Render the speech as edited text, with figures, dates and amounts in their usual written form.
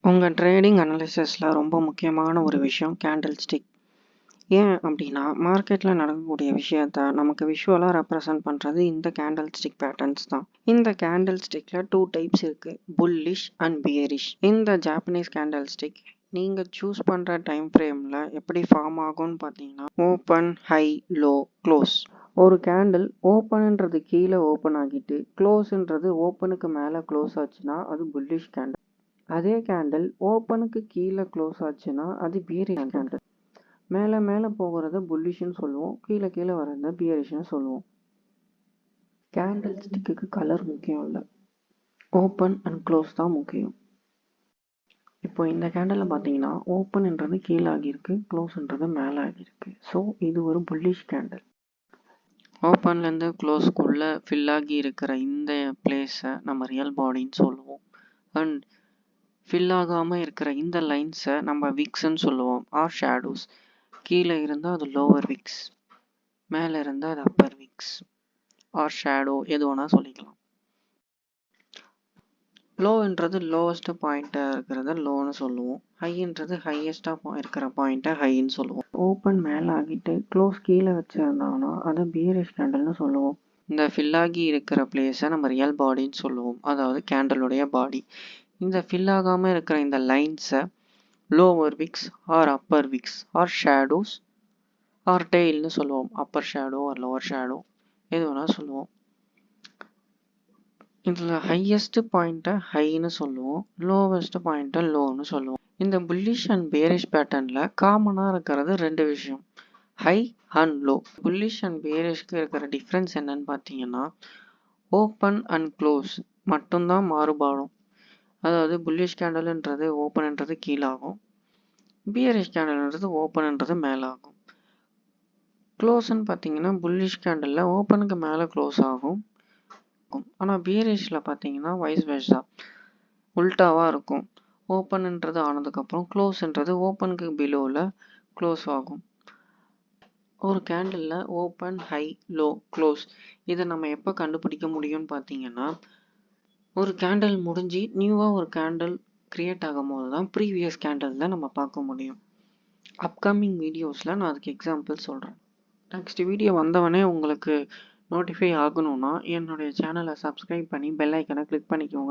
உங்க ட்ரேடிங் அனாலிசிஸ்ல ரொம்ப முக்கியமான ஒரு விஷயம் கேண்டில் ஸ்டிக். ஏன் அப்படின்னா, மார்க்கெட்ல நடக்கக்கூடிய விஷயத்த நமக்கு விஷுவலா ரெப்ரசன்ட் பண்றது இந்த கேண்டில் ஸ்டிக் பேட்டர்ன்ஸ் தான். இந்த கேண்டில் ஸ்டிக்ல 2 டைப்ஸ் இருக்கு. Bullish and bearish. இந்த ஜாப்பனீஸ் கேண்டில் ஸ்டிக் நீங்க சூஸ் பண்ற டைம் ஃப்ரேம்ல எப்படி ஃபார்ம் ஆகும்னு பார்த்தீங்கன்னா, ஓப்பன், ஹை, லோ, க்ளோஸ். ஒரு கேண்டில் ஓப்பன்ன்றது கீழே ஓப்பன் ஆகிட்டு க்ளோஸ்ன்றது ஓப்பனுக்கு மேலே க்ளோஸ் ஆச்சுன்னா அது புல்லிஷ் கேண்டில். அதே கேண்டில் ஓப்பனுக்கு கீழே க்ளோஸ் ஆச்சுன்னா அது பியரிஷ் கேண்டில். மேலே மேலே போகிறத புல்லிஷ்னு சொல்லுவோம், கீழே கீழே வர்றத பியரிஷ்னு சொல்லுவோம். கேண்டில் ஸ்டிக்கு கலர் முக்கியம் இல்லை, ஓப்பன் அண்ட் க்ளோஸ் தான் முக்கியம். இப்போ இந்த கேண்டில் பார்த்தீங்கன்னா ஓப்பன்ன்றது கீழே ஆகியிருக்கு, க்ளோஸ்ன்றது மேலே ஆகியிருக்கு. ஸோ இது ஒரு புல்லிஷ் கேண்டில். ஓப்பன்லேருந்து க்ளோஸ்க்குள்ளே ஃபில் ஆகி இருக்கிற இந்த பிளேஸை நம்ம ரியல் பாடின்னு சொல்லுவோம். அண்ட் ஃபில் ஆகாமல் இருக்கிற இந்த லைன்ஸை நம்ம விக்ஸ்ன்னு சொல்லுவோம், ஆர் ஷேடோஸ். கீழே இருந்தால் அது லோவர் விக்ஸ், மேலே இருந்தால் அது அப்பர் விக்ஸ் ஆர் ஷேடோ, எது வேணால் சொல்லிக்கலாம். லோன்றது லோவஸ்ட் பாயிண்ட்டாக இருக்கிறத லோன்னு சொல்லுவோம், ஹைன்றது ஹையஸ்டாக இருக்கிற பாயிண்ட்டை ஹைன்னு சொல்லுவோம். ஓப்பன் மேலே ஆகிட்டு க்ளோஸ் கீழே வச்சுருந்தாங்கன்னா அதை பியரிஷ் கேண்டல்னு சொல்லுவோம். இந்த ஃபில் ஆகி இருக்கிற பிளேஸை நம்ம ரியல் பாடின்னு சொல்லுவோம், அதாவது கேண்டலுடைய பாடி. இந்த ஃபில் ஆகாமல் இருக்கிற இந்த லைன்ஸை lower wicks or upper wicks or shadows or டெயில்னு சொல்லுவோம். Upper shadow or lower shadow, எது வேணால் சொல்லுவோம். இதில் ஹையஸ்ட் பாயிண்ட்டை ஹைன்னு சொல்லுவோம், லோவஸ்ட் பாயிண்ட்டை லோன்னு சொல்லுவோம். இந்த புல்லிஷ் அண்ட் பேரிஷ் பேட்டர்னில் காமனாக இருக்கிறது 2 விஷயம், high and low. Bullish and பேரிஷ்க்கு இருக்கிற டிஃப்ரென்ஸ் என்னன்னு பார்த்தீங்கன்னா, ஓப்பன் அண்ட் க்ளோஸ் மட்டும்தான் மாறுபாடும். அதாவது புல்லிஷ் கேண்டல்ன்றது ஓப்பன்ன்றது கீழாகும், பியரிஷ் கேண்டல்ன்றது ஓப்பன்ன்றது மேலாகும். க்ளோஸ்ன்னு பார்த்தீங்கன்னா புல்லிஷ் கேண்டலில் ஓப்பனுக்கு மேலே க்ளோஸ் ஆகும், ஆனால் பியரிஷில் பார்த்தீங்கன்னா வைஸ் வெர்சா, உல்டாவாக இருக்கும். ஓப்பன்ன்றது ஆனதுக்கப்புறம் க்ளோஸ்ன்றது ஓப்பனுக்கு பிலோவில் க்ளோஸ் ஆகும். ஒரு கேண்டலில் ஓப்பன், ஹை, லோ, க்ளோஸ் இதை நம்ம எப்போ கண்டுபிடிக்க முடியும்னு பார்த்தீங்கன்னா, ஒரு கேண்டில் முடிஞ்சு நியூவாக ஒரு கேண்டில் க்ரியேட் ஆகும் போது தான் ப்ரீவியஸ் கேண்டலில் நம்ம பார்க்க முடியும். அப்கமிங் வீடியோஸில் நான் அதுக்கு எக்ஸாம்பிள் சொல்கிறேன். நெக்ஸ்ட் வீடியோ வந்தவொடனே உங்களுக்கு நோட்டிஃபை ஆகணும்னா என்னுடைய சேனலை சப்ஸ்கிரைப் பண்ணி பெல் ஐக்கனை கிளிக் பண்ணிக்கோங்க.